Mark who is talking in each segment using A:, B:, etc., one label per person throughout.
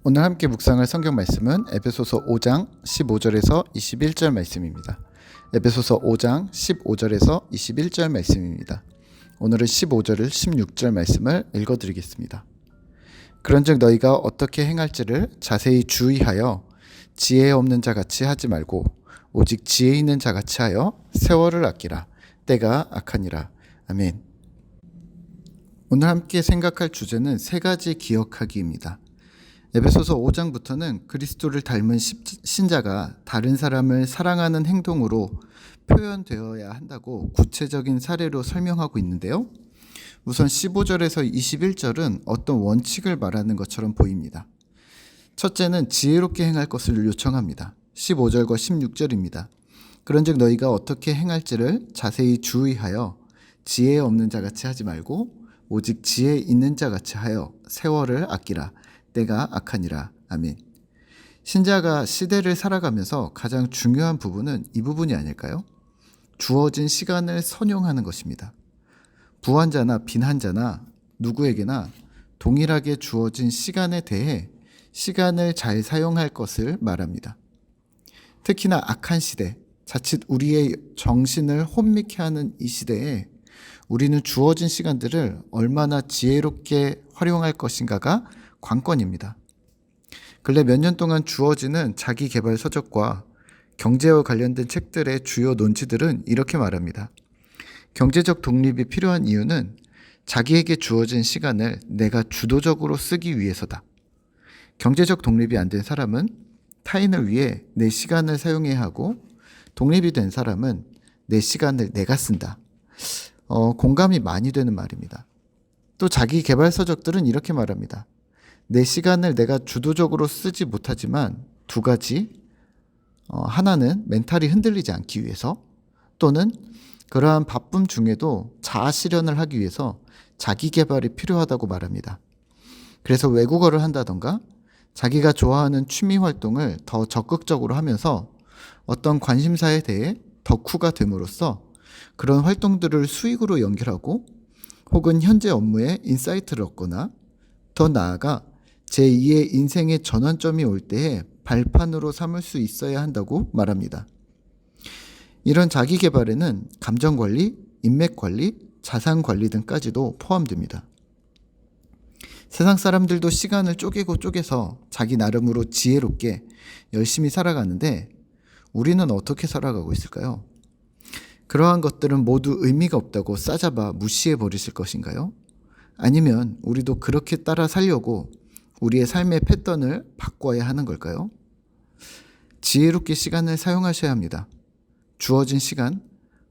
A: 오늘 함께 묵상할 성경 말씀은 에베소서 5장 15절에서 21절 말씀입니다. 에베소서 5장 15절에서 21절 말씀입니다. 오늘은 15절을 16절 말씀을 읽어드리겠습니다. 그런즉 너희가 어떻게 행할지를 자세히 주의하여 지혜 없는 자같이 하지 말고 오직 지혜 있는 자같이 하여 세월을 아끼라. 때가 악하니라. 아멘. 오늘 함께 생각할 주제는 세 가지 기억하기입니다. 에베소서 5장부터는 그리스도를 닮은 신자가 다른 사람을 사랑하는 행동으로 표현되어야 한다고 구체적인 사례로 설명하고 있는데요. 우선 15절에서 21절은 어떤 원칙을 말하는 것처럼 보입니다. 첫째는 지혜롭게 행할 것을 요청합니다. 15절과 16절입니다. 그런즉 너희가 어떻게 행할지를 자세히 주의하여 지혜 없는 자같이 하지 말고 오직 지혜 있는 자같이 하여 세월을 아끼라. 때가 악하니라. 아멘. 신자가 시대를 살아가면서 가장 중요한 부분은 이 부분이 아닐까요? 주어진 시간을 선용하는 것입니다. 부한자나 빈한자나 누구에게나 동일하게 주어진 시간에 대해 시간을 잘 사용할 것을 말합니다. 특히나 악한 시대, 자칫 우리의 정신을 혼미케 하는 이 시대에 우리는 주어진 시간들을 얼마나 지혜롭게 활용할 것인가가 관건입니다. 근래 몇 년 동안 주어지는 자기개발 서적과 경제와 관련된 책들의 주요 논지들은 이렇게 말합니다. 경제적 독립이 필요한 이유는 자기에게 주어진 시간을 내가 주도적으로 쓰기 위해서다. 경제적 독립이 안 된 사람은 타인을 위해 내 시간을 사용해야 하고 독립이 된 사람은 내 시간을 내가 쓴다. 공감이 많이 되는 말입니다. 또 자기개발 서적들은 이렇게 말합니다. 내 시간을 내가 주도적으로 쓰지 못하지만 두 가지, 하나는 멘탈이 흔들리지 않기 위해서, 또는 그러한 바쁨 중에도 자아 실현을 하기 위해서 자기 개발이 필요하다고 말합니다. 그래서 외국어를 한다던가 자기가 좋아하는 취미 활동을 더 적극적으로 하면서 어떤 관심사에 대해 덕후가 됨으로써 그런 활동들을 수익으로 연결하고 혹은 현재 업무에 인사이트를 얻거나 더 나아가 제2의 인생의 전환점이 올 때에 발판으로 삼을 수 있어야 한다고 말합니다. 이런 자기 개발에는 감정 관리, 인맥 관리, 자산 관리 등까지도 포함됩니다. 세상 사람들도 시간을 쪼개고 쪼개서 자기 나름으로 지혜롭게 열심히 살아가는데 우리는 어떻게 살아가고 있을까요? 그러한 것들은 모두 의미가 없다고 싸잡아 무시해 버리실 것인가요? 아니면 우리도 그렇게 따라 살려고 우리의 삶의 패턴을 바꿔야 하는 걸까요? 지혜롭게 시간을 사용하셔야 합니다. 주어진 시간,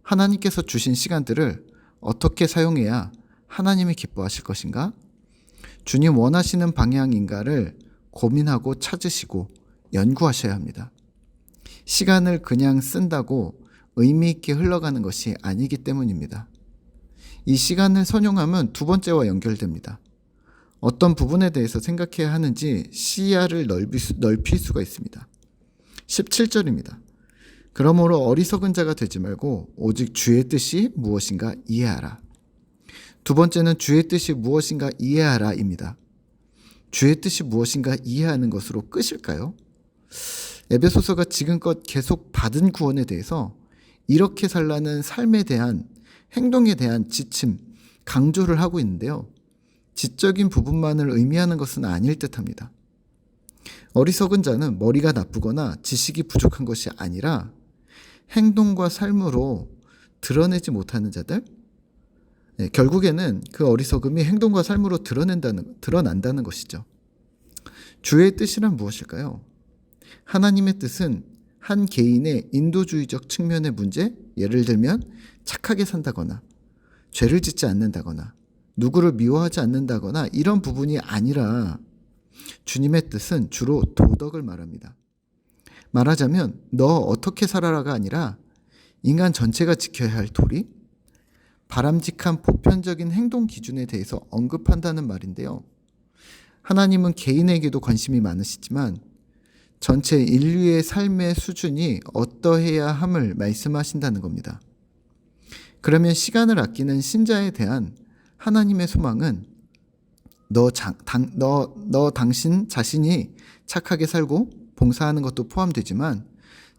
A: 하나님께서 주신 시간들을 어떻게 사용해야 하나님이 기뻐하실 것인가? 주님 원하시는 방향인가를 고민하고 찾으시고 연구하셔야 합니다. 시간을 그냥 쓴다고 의미 있게 흘러가는 것이 아니기 때문입니다. 이 시간을 선용함은 두 번째와 연결됩니다. 어떤 부분에 대해서 생각해야 하는지 시야를 넓힐 수가 있습니다. 17절입니다. 그러므로 어리석은 자가 되지 말고 오직 주의 뜻이 무엇인가 이해하라. 두 번째는 주의 뜻이 무엇인가 이해하라입니다. 주의 뜻이 무엇인가 이해하는 것으로 끝일까요? 에베소서가 지금껏 계속 받은 구원에 대해서 이렇게 살라는 삶에 대한 행동에 대한 지침, 강조를 하고 있는데요. 지적인 부분만을 의미하는 것은 아닐 듯합니다. 어리석은 자는 머리가 나쁘거나 지식이 부족한 것이 아니라 행동과 삶으로 드러내지 못하는 자들, 결국에는 그 어리석음이 행동과 삶으로 드러난다는 것이죠. 주의 뜻이란 무엇일까요? 하나님의 뜻은 한 개인의 인도주의적 측면의 문제, 예를 들면 착하게 산다거나 죄를 짓지 않는다거나 누구를 미워하지 않는다거나 이런 부분이 아니라 주님의 뜻은 주로 도덕을 말합니다. 말하자면 너 어떻게 살아라가 아니라 인간 전체가 지켜야 할 도리, 바람직한 보편적인 행동 기준에 대해서 언급한다는 말인데요. 하나님은 개인에게도 관심이 많으시지만 전체 인류의 삶의 수준이 어떠해야 함을 말씀하신다는 겁니다. 그러면 시간을 아끼는 신자에 대한 하나님의 소망은 당신 자신이 착하게 살고 봉사하는 것도 포함되지만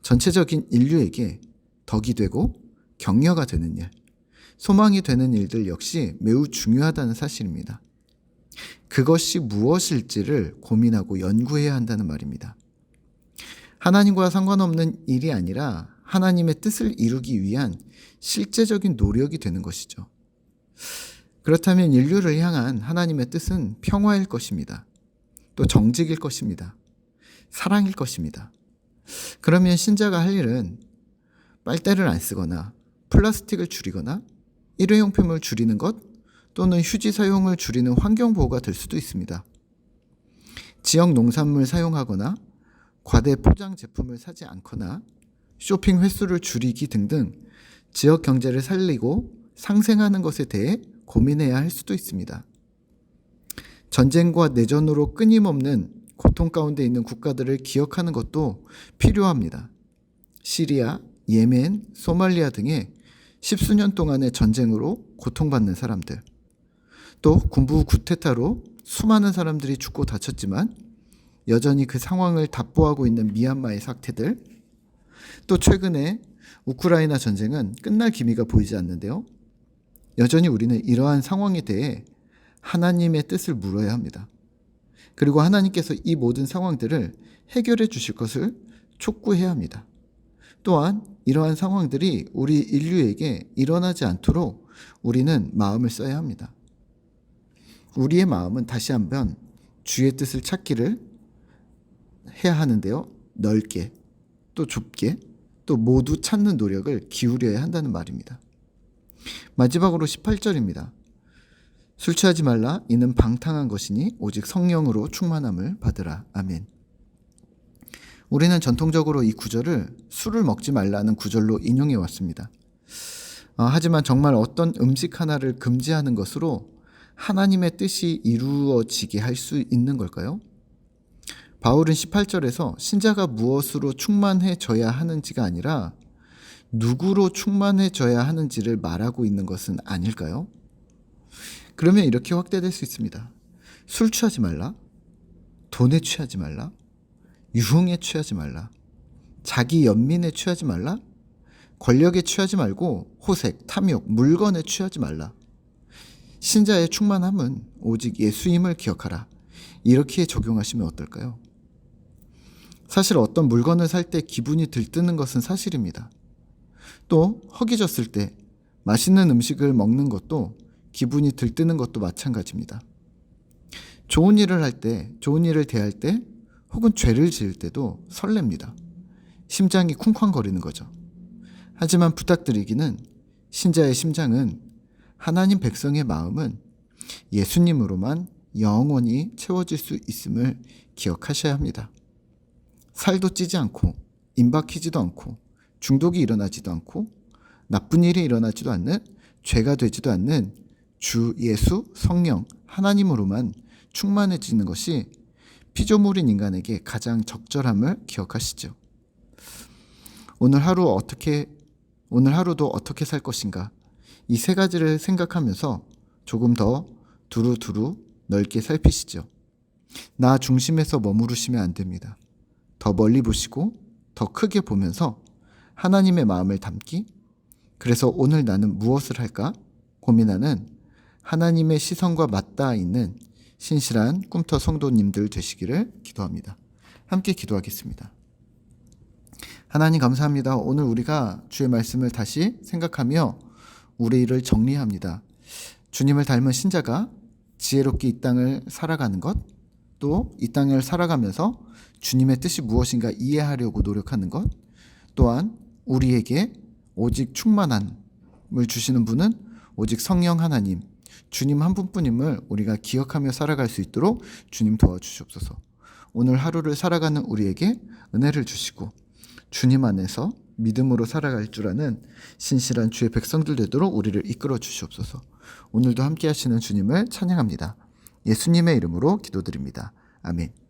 A: 전체적인 인류에게 덕이 되고 격려가 되는 일, 소망이 되는 일들 역시 매우 중요하다는 사실입니다. 그것이 무엇일지를 고민하고 연구해야 한다는 말입니다. 하나님과 상관없는 일이 아니라 하나님의 뜻을 이루기 위한 실제적인 노력이 되는 것이죠. 그렇다면 인류를 향한 하나님의 뜻은 평화일 것입니다. 또 정직일 것입니다. 사랑일 것입니다. 그러면 신자가 할 일은 빨대를 안 쓰거나 플라스틱을 줄이거나 일회용품을 줄이는 것 또는 휴지 사용을 줄이는 환경보호가 될 수도 있습니다. 지역 농산물 사용하거나 과대 포장 제품을 사지 않거나 쇼핑 횟수를 줄이기 등등 지역 경제를 살리고 상생하는 것에 대해 고민해야 할 수도 있습니다. 전쟁과 내전으로 끊임없는 고통 가운데 있는 국가들을 기억하는 것도 필요합니다. 시리아, 예멘, 소말리아 등의 십수년 동안의 전쟁으로 고통받는 사람들, 또 군부 쿠데타로 수많은 사람들이 죽고 다쳤지만 여전히 그 상황을 답보하고 있는 미얀마의 사태들, 또 최근에 우크라이나 전쟁은 끝날 기미가 보이지 않는데요. 여전히 우리는 이러한 상황에 대해 하나님의 뜻을 물어야 합니다. 그리고 하나님께서 이 모든 상황들을 해결해 주실 것을 촉구해야 합니다. 또한 이러한 상황들이 우리 인류에게 일어나지 않도록 우리는 마음을 써야 합니다. 우리의 마음은 다시 한번 주의 뜻을 찾기를 해야 하는데요. 넓게, 또 좁게, 또 모두 찾는 노력을 기울여야 한다는 말입니다. 마지막으로 18절입니다. 술 취하지 말라. 이는 방탕한 것이니 오직 성령으로 충만함을 받으라. 아멘. 우리는 전통적으로 이 구절을 술을 먹지 말라는 구절로 인용해 왔습니다. 하지만 정말 어떤 음식 하나를 금지하는 것으로 하나님의 뜻이 이루어지게 할 수 있는 걸까요? 바울은 18절에서 신자가 무엇으로 충만해져야 하는지가 아니라 누구로 충만해져야 하는지를 말하고 있는 것은 아닐까요? 그러면 이렇게 확대될 수 있습니다. 술 취하지 말라, 돈에 취하지 말라, 유흥에 취하지 말라, 자기 연민에 취하지 말라, 권력에 취하지 말고 호색, 탐욕, 물건에 취하지 말라. 신자의 충만함은 오직 예수임을 기억하라. 이렇게 적용하시면 어떨까요? 사실 어떤 물건을 살 때 기분이 들뜨는 것은 사실입니다. 또 허기졌을 때 맛있는 음식을 먹는 것도 기분이 들뜨는 것도 마찬가지입니다. 좋은 일을 할 때, 좋은 일을 대할 때, 혹은 죄를 지을 때도 설렙니다. 심장이 쿵쾅거리는 거죠. 하지만 부탁드리기는 신자의 심장은 하나님 백성의 마음은 예수님으로만 영원히 채워질 수 있음을 기억하셔야 합니다. 살도 찌지 않고 임박히지도 않고 중독이 일어나지도 않고 나쁜 일이 일어나지도 않는 죄가 되지도 않는 주 예수 성령 하나님으로만 충만해지는 것이 피조물인 인간에게 가장 적절함을 기억하시죠. 오늘 하루도 어떻게 살 것인가? 이 세 가지를 생각하면서 조금 더 두루두루 넓게 살피시죠. 나 중심에서 머무르시면 안 됩니다. 더 멀리 보시고 더 크게 보면서 하나님의 마음을 담기, 그래서 오늘 나는 무엇을 할까 고민하는 하나님의 시선과 맞닿아 있는 신실한 꿈터 성도님들 되시기를 기도합니다. 함께 기도하겠습니다. 하나님 감사합니다. 오늘 우리가 주의 말씀을 다시 생각하며 우리 일을 정리합니다. 주님을 닮은 신자가 지혜롭게 이 땅을 살아가는 것, 또 이 땅을 살아가면서 주님의 뜻이 무엇인가 이해하려고 노력하는 것, 또한 우리에게 오직 충만함을 주시는 분은 오직 성령 하나님, 주님 한 분뿐임을 우리가 기억하며 살아갈 수 있도록 주님 도와주시옵소서. 오늘 하루를 살아가는 우리에게 은혜를 주시고 주님 안에서 믿음으로 살아갈 줄 아는 신실한 주의 백성들 되도록 우리를 이끌어 주시옵소서. 오늘도 함께 하시는 주님을 찬양합니다. 예수님의 이름으로 기도드립니다. 아멘.